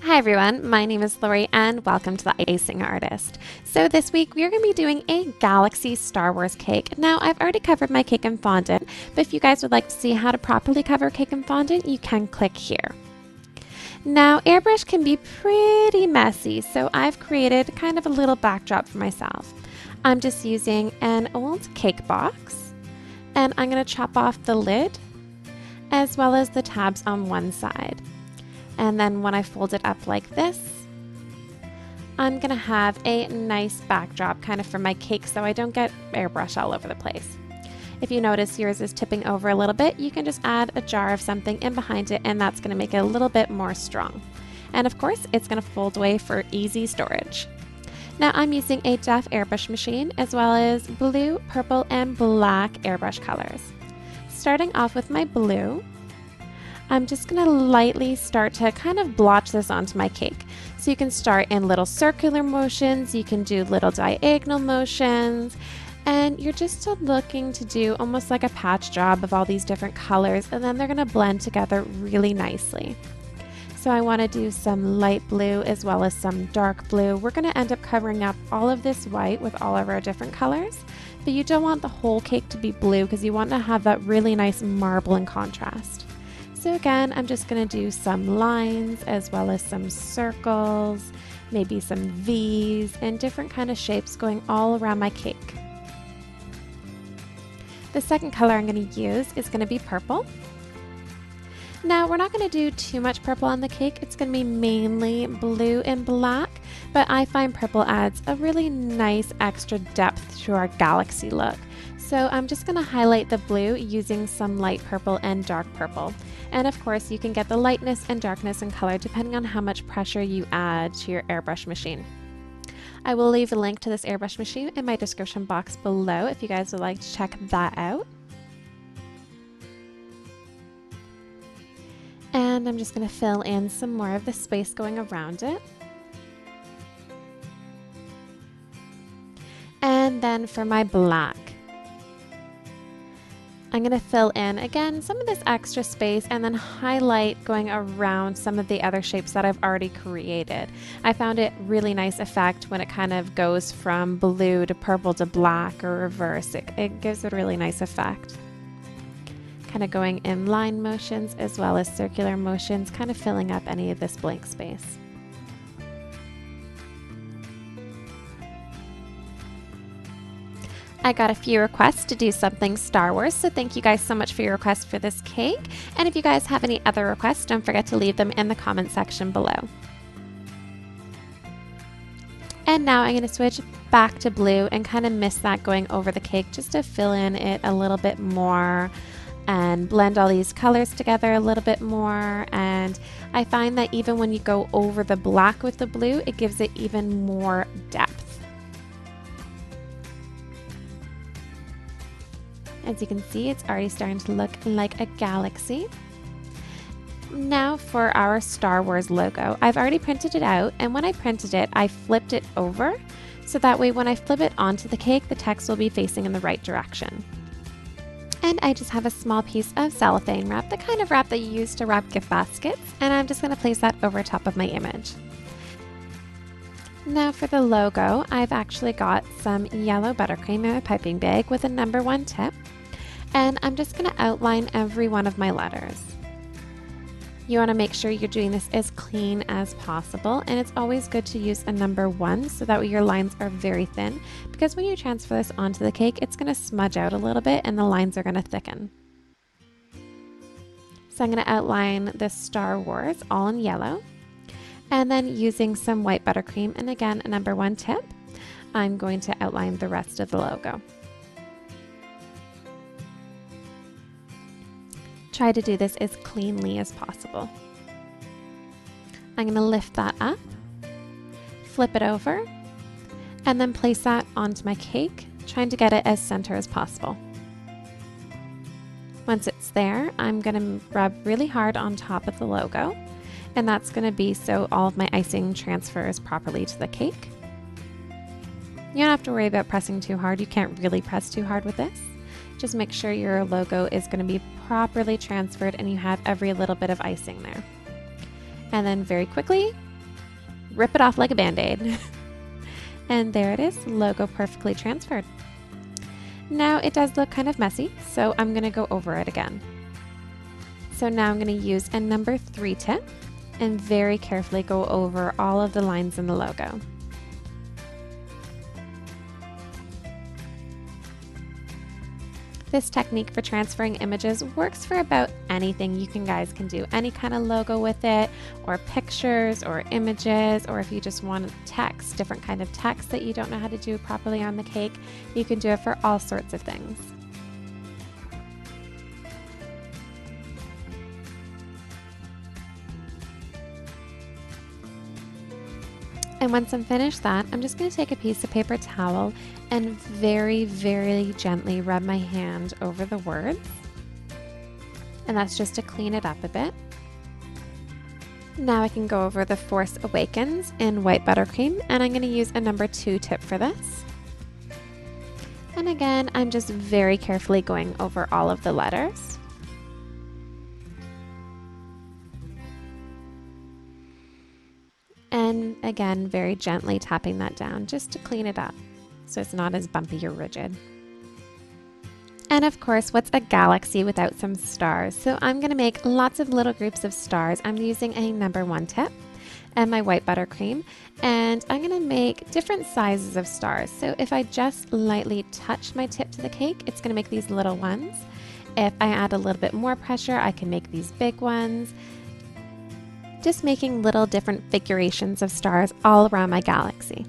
Hi everyone, my name is Lori and welcome to the Icing Artist. So this week we are going to be doing a Galaxy Star Wars cake. Now I've already covered my cake in fondant, but if you guys would like to see how to properly cover cake in fondant, you can click here. Now airbrush can be pretty messy, so I've created kind of a little backdrop for myself. I'm just using an old cake box and I'm going to chop off the lid as well as the tabs on one side. And then when I fold it up like this, I'm gonna have a nice backdrop kind of for my cake so I don't get airbrush all over the place. If you notice yours is tipping over a little bit, you can just add a jar of something in behind it and that's gonna make it a little bit more strong. And of course, it's gonna fold away for easy storage. Now I'm using a Def airbrush machine as well as blue, purple, and black airbrush colors. Starting off with my blue, I'm just going to lightly start to kind of blotch this onto my cake. So you can start in little circular motions, you can do little diagonal motions, and you're just looking to do almost like a patch job of all these different colors, and then they're going to blend together really nicely. So I want to do some light blue as well as some dark blue. We're going to end up covering up all of this white with all of our different colors, but you don't want the whole cake to be blue because you want to have that really nice marbling contrast. So again, I'm just going to do some lines as well as some circles, maybe some V's and different kind of shapes going all around my cake. The second color I'm going to use is going to be purple. Now we're not going to do too much purple on the cake, it's going to be mainly blue and black, but I find purple adds a really nice extra depth to our galaxy look. So I'm just going to highlight the blue using some light purple and dark purple. And of course you can get the lightness and darkness in color depending on how much pressure you add to your airbrush machine. I will leave a link to this airbrush machine in my description box below if you guys would like to check that out. And I'm just going to fill in some more of the space going around it. And then for my black, I'm going to fill in again some of this extra space and then highlight going around some of the other shapes that I've already created. I found it really nice effect when it kind of goes from blue to purple to black or reverse. It gives a really nice effect. Kind of going in line motions as well as circular motions, kind of filling up any of this blank space. I got a few requests to do something Star Wars, so thank you guys so much for your requests for this cake. And if you guys have any other requests, don't forget to leave them in the comment section below. And now I'm going to switch back to blue and kind of mist that going over the cake just to fill in it a little bit more and blend all these colors together a little bit more. And I find that even when you go over the black with the blue, it gives it even more depth. As you can see, it's already starting to look like a galaxy. Now for our Star Wars logo. I've already printed it out, and when I printed it, I flipped it over, so that way when I flip it onto the cake, the text will be facing in the right direction. And I just have a small piece of cellophane wrap, the kind of wrap that you use to wrap gift baskets, and I'm just going to place that over top of my image. Now for the logo, I've actually got some yellow buttercream in a piping bag with a number 1 tip. And I'm just going to outline every one of my letters. You want to make sure you're doing this as clean as possible, and it's always good to use a number 1 so that way your lines are very thin, because when you transfer this onto the cake, it's going to smudge out a little bit and the lines are going to thicken. So I'm going to outline the Star Wars all in yellow, and then using some white buttercream and again a number 1 tip, I'm going to outline the rest of the logo. Try to do this as cleanly as possible. I'm going to lift that up, flip it over, and then place that onto my cake, trying to get it as center as possible. Once it's there, I'm going to rub really hard on top of the logo, and that's going to be so all of my icing transfers properly to the cake. You don't have to worry about pressing too hard. You can't really press too hard with this. Just make sure your logo is going to be properly transferred and you have every little bit of icing there. And then very quickly, rip it off like a band-aid. And there it is, logo perfectly transferred. Now it does look kind of messy, so I'm gonna go over it again. So now I'm gonna use a number 3 tip and very carefully go over all of the lines in the logo. This technique for transferring images works for about anything you guys can do. Any kind of logo with it, or pictures, or images, or if you just want text, different kind of text that you don't know how to do properly on the cake, you can do it for all sorts of things. And once I'm finished that, I'm just going to take a piece of paper towel and very, very gently rub my hand over the words. And that's just to clean it up a bit. Now I can go over The Force Awakens in white buttercream, and I'm going to use a number 2 tip for this. And again, I'm just very carefully going over all of the letters. And again, very gently tapping that down just to clean it up so it's not as bumpy or rigid. And of course, what's a galaxy without some stars? So I'm going to make lots of little groups of stars. I'm using a number 1 tip and my white buttercream, and I'm going to make different sizes of stars. So if I just lightly touch my tip to the cake, it's going to make these little ones. If I add a little bit more pressure, I can make these big ones. Just making little different figurations of stars all around my galaxy.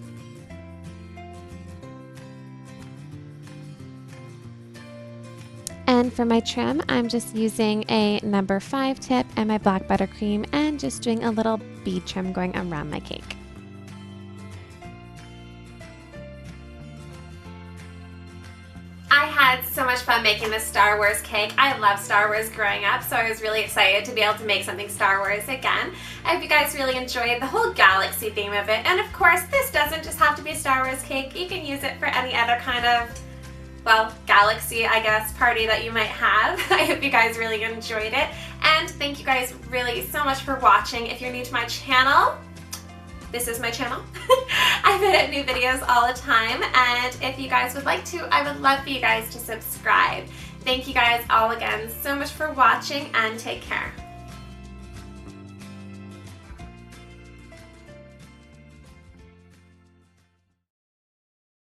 And for my trim, I'm just using a number 5 tip and my black buttercream and just doing a little bead trim going around my cake. I had so much fun making this Star Wars cake. I love Star Wars growing up, so I was really excited to be able to make something Star Wars again. I hope you guys really enjoyed the whole galaxy theme of it. And of course, this doesn't just have to be a Star Wars cake. You can use it for any other kind of, well, galaxy, I guess, party that you might have. I hope you guys really enjoyed it. And thank you guys really so much for watching. If you're new to my channel, this is my channel. I put out new videos all the time, and if you guys would like to, I would love for you guys to subscribe. Thank you guys all again so much for watching, and take care.